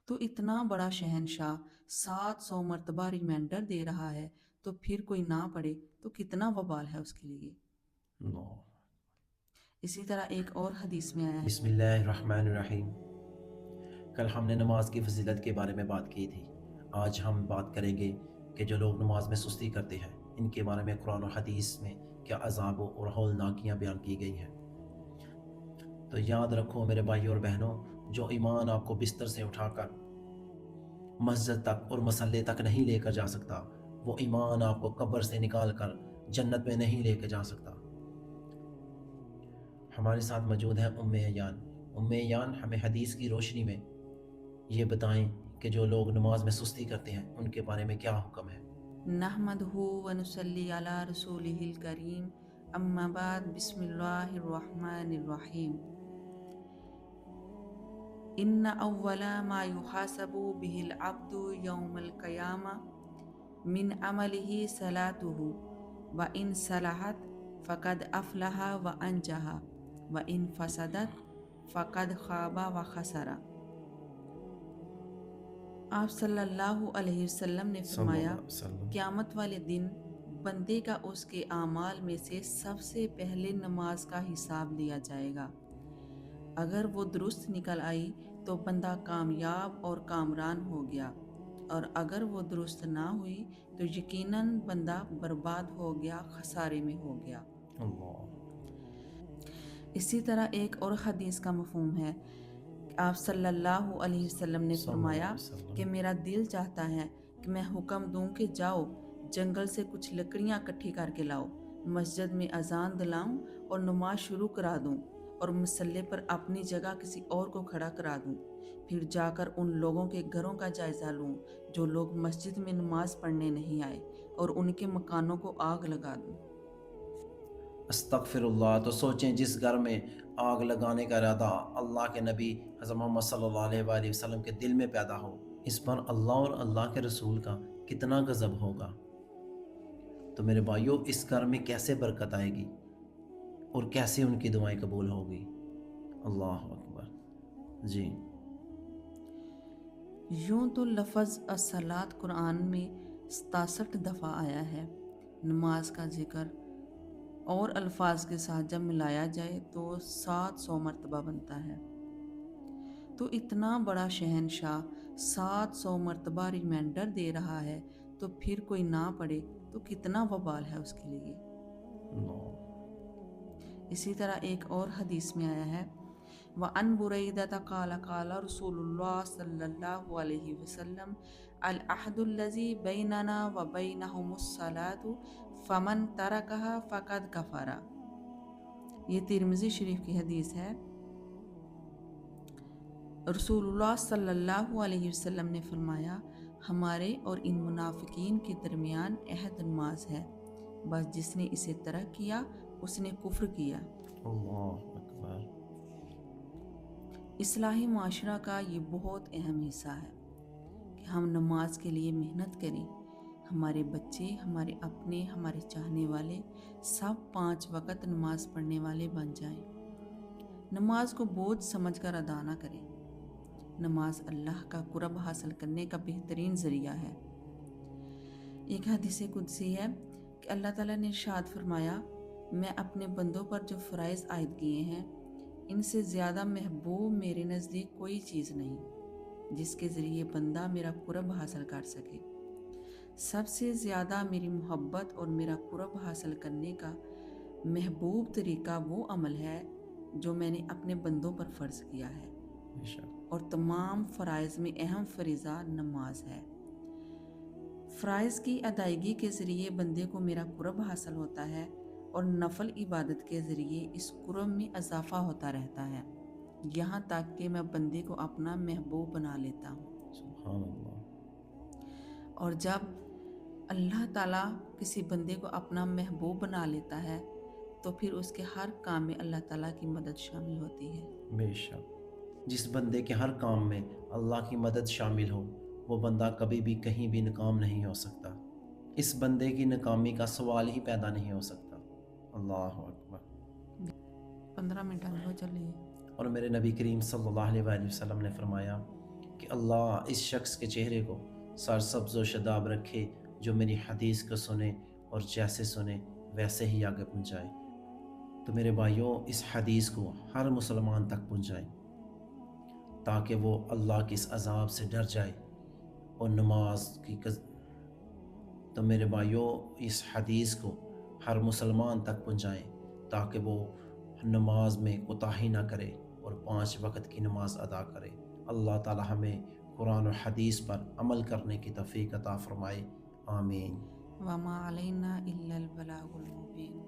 تو اتنا بڑا شہنشاہ 700 مرتبہ ریمائنڈر دے رہا ہے تو پھر کوئی نہ پڑھے تو کتنا وبال ہے اس کے لیے۔ اللہ۔ اسی طرح ایک اور حدیث میں آیا ہے، بسم اللہ الرحمن الرحیم۔ کل ہم نے نماز کی فضیلت کے بارے میں بات کی تھی۔ آج ہم بات کریں گے کہ جو لوگ نماز میں سستی کرتے ہیں ان کے بارے میں قرآن و حدیث میں کیا عذاب اور ہولناکیاں بیان کی گئی ہیں۔ تو یاد رکھو میرے بھائی اور بہنوں، جو ایمان آپ کو بستر سے اٹھا کر مسجد تک اور مسلے تک نہیں لے کر جا سکتا، وہ ایمان آپ کو قبر سے نکال کر جنت میں نہیں لے کے جا سکتا۔ ہمارے ساتھ موجود ہیں ام ایان ہمیں حدیث کی روشنی میں یہ بتائیں کہ جو لوگ نماز میں سستی کرتے ہیں ان کے بارے میں کیا حکم ہے۔ نحمدہ ونصلی علی رسولہ الکریم، اما بعد، بسم اللہ الرحمن الرحیم۔ ان اول ما يحاسب به العبد يوم القيامة من عمله صلاته وان صلحت فقد افلح وانجح وان فسدت فقد خاب وخسر۔ آپ صلی اللہ علیہ وسلم نے صلی اللہ فرمایا، علیہ وسلم۔ قیامت والے دن بندے کا اس کے اعمال میں سے سب سے پہلے نماز کا حساب لیا جائے گا۔ اگر وہ درست نکل آئی تو بندہ کامیاب اور کامران ہو گیا، اور اگر وہ درست نہ ہوئی تو یقیناً بندہ برباد ہو گیا، خسارے میں ہو گیا۔ اللہ۔ اسی طرح ایک اور حدیث کا مفہوم ہے کہ آپ صلی اللہ علیہ وسلم نے صلی اللہ فرمایا علیہ وسلم۔ کہ میرا دل چاہتا ہے کہ میں حکم دوں کہ جاؤ جنگل سے کچھ لکڑیاں اکٹھی کر کے لاؤ، مسجد میں اذان دلاؤں اور نماز شروع کرا دوں، اور مسلح پر اپنی جگہ کسی اور کو کھڑا کرا دوں، پھر جا کر ان لوگوں کے گھروں کا جائزہ لوں جو لوگ مسجد میں نماز پڑھنے نہیں آئے، اور ان کے مکانوں کو آگ لگا دوں۔ استغفر اللہ۔ تو سوچیں جس گھر میں آگ لگانے کا ارادہ اللہ کے نبی حضرت محمد صلی اللہ علیہ وآلہ وسلم کے دل میں پیدا ہو، اس پر اللہ اور اللہ کے رسول کا کتنا غضب ہوگا۔ تو میرے بھائیوں، اس گھر میں کیسے برکت آئے گی اور کیسے ان کی دعائیں قبول ہوگی۔ اللہ اکبر۔ جی۔ یوں تو لفظ الصلاۃ قرآن میں 67 دفعہ آیا ہے۔ نماز کا ذکر اور الفاظ کے ساتھ جب ملایا جائے تو 700 مرتبہ بنتا ہے۔ تو اتنا بڑا شہنشاہ 700 مرتبہ ریمائنڈر دے رہا ہے تو پھر کوئی نہ پڑھے تو کتنا وبال ہے اس کے لیے۔ اللہ۔ اسی طرح ایک اور حدیث میں آیا ہے، وَعَنْ بُرَيْدَةَ قَالَ قَالَ رسول اللہ صلی اللہ علیہ وسلم العہد الذی بیننا وبینہم الصلاۃ فمن ترکها فقد کفر۔ یہ ترمذی شریف کی حدیث ہے۔ رسول اللہ صلی اللہ علیہ وسلم نے فرمایا، ہمارے اور ان منافقین کے درمیان عہد نماز ہے، بس جس نے اسے ترک کیا اس نے کفر کیا۔ اللہ اکبر۔ اصلاحی معاشرہ کا یہ بہت اہم حصہ ہے کہ ہم نماز کے لیے محنت کریں، ہمارے بچے، ہمارے اپنے، ہمارے چاہنے والے سب 5 وقت نماز پڑھنے والے بن جائیں۔ نماز کو بوجھ سمجھ کر ادا نہ کریں۔ نماز اللہ کا قرب حاصل کرنے کا بہترین ذریعہ ہے۔ ایک حدیث قدسی ہے کہ اللہ تعالیٰ نے ارشاد فرمایا، میں اپنے بندوں پر جو فرائض عائد کیے ہیں ان سے زیادہ محبوب میرے نزدیک کوئی چیز نہیں جس کے ذریعے بندہ میرا قرب حاصل کر سکے۔ سب سے زیادہ میری محبت اور میرا قرب حاصل کرنے کا محبوب طریقہ وہ عمل ہے جو میں نے اپنے بندوں پر فرض کیا ہے، اور تمام فرائض میں اہم فریضہ نماز ہے۔ فرائض کی ادائیگی کے ذریعے بندے کو میرا قرب حاصل ہوتا ہے، اور نفل عبادت کے ذریعے اس قرب میں اضافہ ہوتا رہتا ہے، یہاں تک کہ میں بندے کو اپنا محبوب بنا لیتا ہوں۔ سبحان اللہ۔ اور جب اللہ تعالیٰ کسی بندے کو اپنا محبوب بنا لیتا ہے تو پھر اس کے ہر کام میں اللہ تعالیٰ کی مدد شامل ہوتی ہے۔ بے شک جس بندے کے ہر کام میں اللہ کی مدد شامل ہو وہ بندہ کبھی بھی کہیں بھی ناکام نہیں ہو سکتا۔ اس بندے کی ناکامی کا سوال ہی پیدا نہیں ہو سکتا۔ اللہ اکبر۔ 15 منٹ آگے چلیے۔ اور میرے نبی کریم صلی اللہ علیہ وآلہ وسلم نے فرمایا کہ اللہ اس شخص کے چہرے کو سرسبز و شاداب رکھے جو میری حدیث کو سنے اور جیسے سنے ویسے ہی آگے پہنچائے۔ تو میرے بھائیوں، اس حدیث کو ہر مسلمان تک پہنچائیں تاکہ وہ اللہ کے اس عذاب سے ڈر جائے اور نماز کی تو میرے بھائیوں، اس حدیث کو ہر مسلمان تک پہنچائیں تاکہ وہ نماز میں کوتاہی نہ کرے اور 5 وقت کی نماز ادا کرے۔ اللہ تعالی ہمیں قرآن و حدیث پر عمل کرنے کی توفیق عطا فرمائے، آمین۔ وما علینا الا البلاغ المبین۔